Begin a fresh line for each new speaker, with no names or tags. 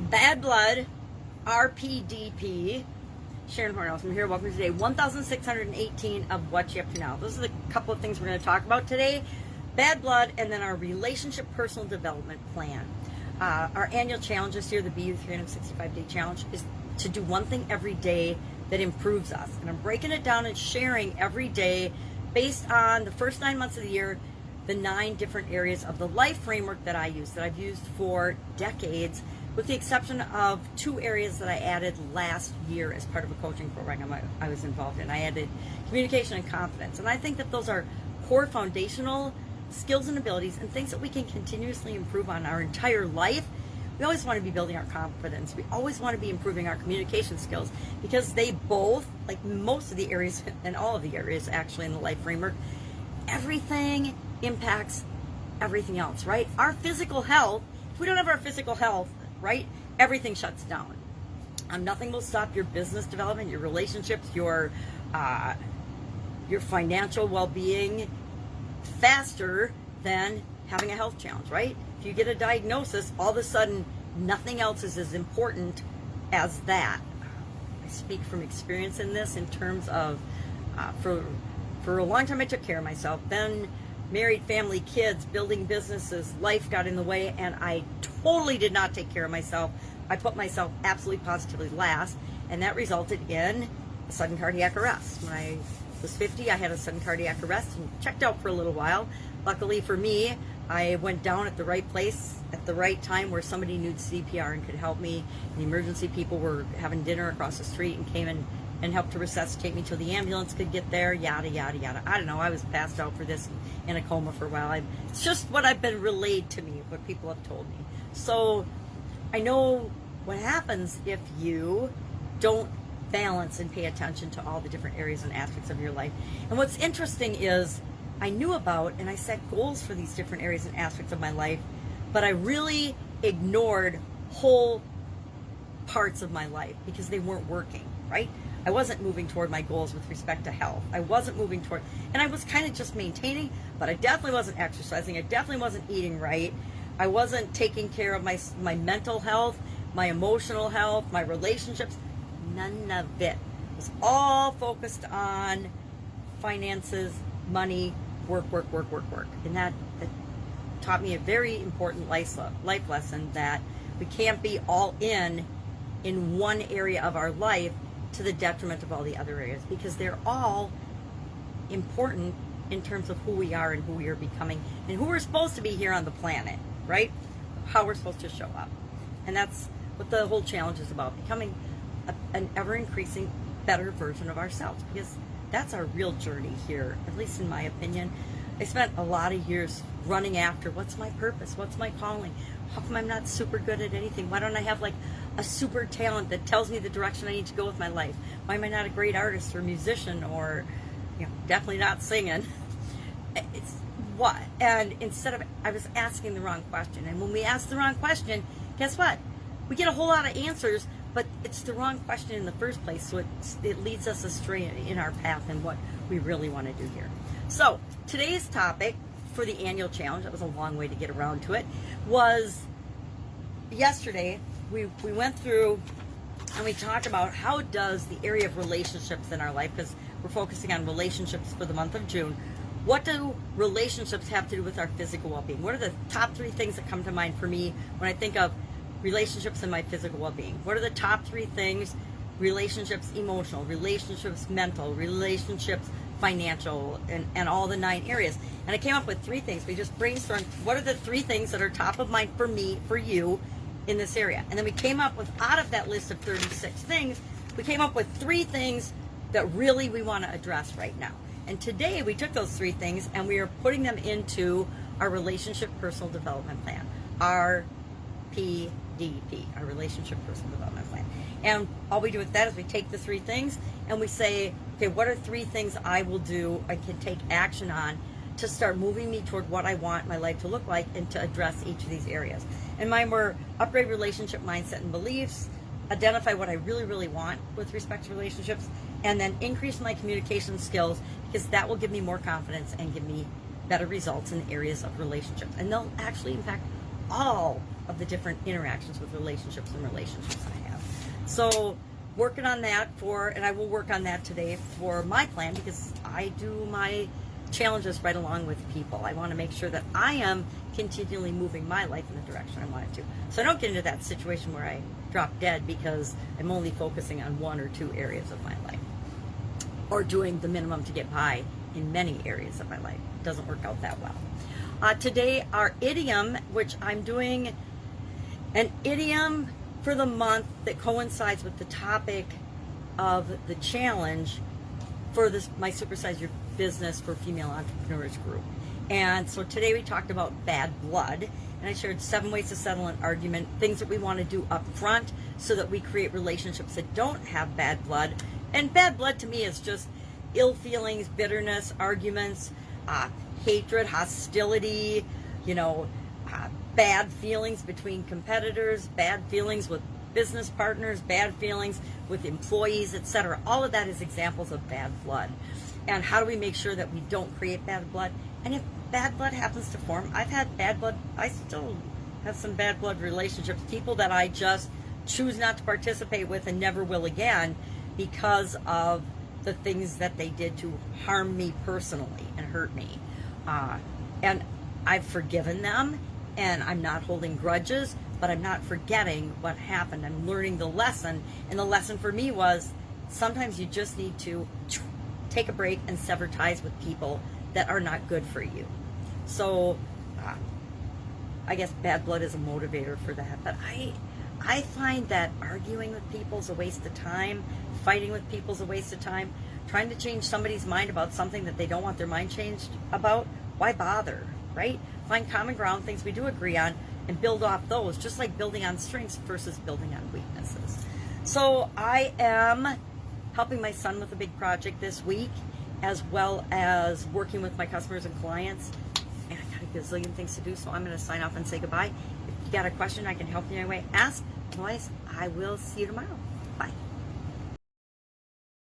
Bad blood, RPDP. Sharon Horne-Ellstrom here. Welcome to today 1618 of What You Up To Now. Those are the couple of things we're going to talk about today. Bad blood, and then our relationship personal development plan. Our annual challenge this year, the BU 365-day challenge, is to do one thing every day that improves us. And I'm breaking it down and sharing every day based on the first 9 months of the year, the 9 different areas of the life framework that I use, that I've used for decades, with the exception of 2 areas that I added last year as part of a coaching program I was involved in. I added communication and confidence. And I think that those are core foundational skills and abilities and things that we can continuously improve on our entire life. We always want to be building our confidence. We always want to be improving our communication skills, because they both, like most of the areas and all of the areas actually in the life framework, everything impacts everything else, right? Our physical health, if we don't have our physical health, right, everything shuts down. Nothing will stop your business development, your relationships, your financial well-being faster than having a health challenge, right? If you get a diagnosis, all of a sudden nothing else is as important as that. I speak from experience in this, in terms of for a long time I took care of myself, then married, family, kids, building businesses, life got in the way, and I totally did not take care of myself. I put myself absolutely positively last, and that resulted in a sudden cardiac arrest. When I was 50, I had a sudden cardiac arrest and checked out for a little while. Luckily for me, I went down at the right place at the right time where somebody knew CPR and could help me. The emergency people were having dinner across the street and came in and helped to resuscitate me till the ambulance could get there, yada, yada, yada. I don't know, I was passed out for this, in a coma for a while. It's just what I've been relayed to me, what people have told me. So I know what happens if you don't balance and pay attention to all the different areas and aspects of your life. And what's interesting is I knew about and I set goals for these different areas and aspects of my life, but I really ignored whole parts of my life because they weren't working, right? I wasn't moving toward my goals with respect to health. I wasn't moving toward, and I was kind of just maintaining, but I definitely wasn't exercising. I definitely wasn't eating right. I wasn't taking care of my mental health, my emotional health, my relationships. None of it. It was all focused on finances, money, work. And that taught me a very important life lesson, that we can't be all in one area of our life to the detriment of all the other areas, because they're all important in terms of who we are and who we are becoming and who we're supposed to be here on the planet, right? How we're supposed to show up. And that's what the whole challenge is about, becoming an ever-increasing better version of ourselves, because that's our real journey here, at least in my opinion. I spent a lot of years running after, what's my purpose? What's my calling? How come I'm not super good at anything? Why don't I have like a super talent that tells me the direction I need to go with my life? Why am I not a great artist or musician, or, you know, definitely not singing? It's what? And instead of, I was asking the wrong question. And when we ask the wrong question, guess what? We get a whole lot of answers, but it's the wrong question in the first place. So it leads us astray in our path and what we really want to do here. So today's topic for the annual challenge, that was a long way to get around to it, was yesterday we went through and we talked about how does the area of relationships in our life, because we're focusing on relationships for the month of June, what do relationships have to do with our physical well-being? What are the top 3 things that come to mind for me when I think of relationships and my physical well-being? What are the top 3 things? Relationships emotional, relationships mental, relationships financial, and all the 9 areas. And I came up with 3 things. We just brainstormed, what are the 3 things that are top of mind for me, for you, in this area? And then we came up with, out of that list of 36 things, we came up with 3 things that really we want to address right now. And today we took those 3 things and we are putting them into our relationship personal development plan, RPDP, our relationship personal development plan. And all we do with that is we take the 3 things and we say, okay, what are 3 things I will do, I can take action on to start moving me toward what I want my life to look like, and to address each of these areas. And mine were upgrade relationship mindset and beliefs, identify what I really, really want with respect to relationships, and then increase my communication skills, because that will give me more confidence and give me better results in the areas of relationships. And they'll actually impact all of the different interactions with relationships I have. So working on that and I will work on that today for my plan, because I do my challenges right along with people. I want to make sure that I am continually moving my life in the direction I want it to. So I don't get into that situation where I drop dead because I'm only focusing on one or two areas of my life, or doing the minimum to get by in many areas of my life. It doesn't work out that well. Today, our idiom, which I'm doing an idiom for the month that coincides with the topic of the challenge for my Supersize Your Business for Female Entrepreneurs group. And so today we talked about bad blood, and I shared 7 ways to settle an argument, things that we want to do up front so that we create relationships that don't have bad blood. And bad blood to me is just ill feelings, bitterness, arguments, hatred, hostility, bad feelings between competitors, bad feelings with business partners, bad feelings with employees, etc. All of that is examples of bad blood. And how do we make sure that we don't create bad blood? And if bad blood happens to form, I've had bad blood, I still have some bad blood relationships, people that I just choose not to participate with and never will again because of the things that they did to harm me personally and hurt me. And I've forgiven them, and I'm not holding grudges, but I'm not forgetting what happened. I'm learning the lesson, and the lesson for me was sometimes you just need to take a break and sever ties with people that are not good for you. So I guess bad blood is a motivator for that. But I find that arguing with people is a waste of time. Fighting with people is a waste of time. Trying to change somebody's mind about something that they don't want their mind changed about, why bother, right? Find common ground, things we do agree on, and build off those, just like building on strengths versus building on weaknesses. So I am helping my son with a big project this week, as well as working with my customers and clients. And I got a gazillion things to do, so I'm going to sign off and say goodbye. If you got a question I can help you in any way, ask. Otherwise, I will see you tomorrow. Bye.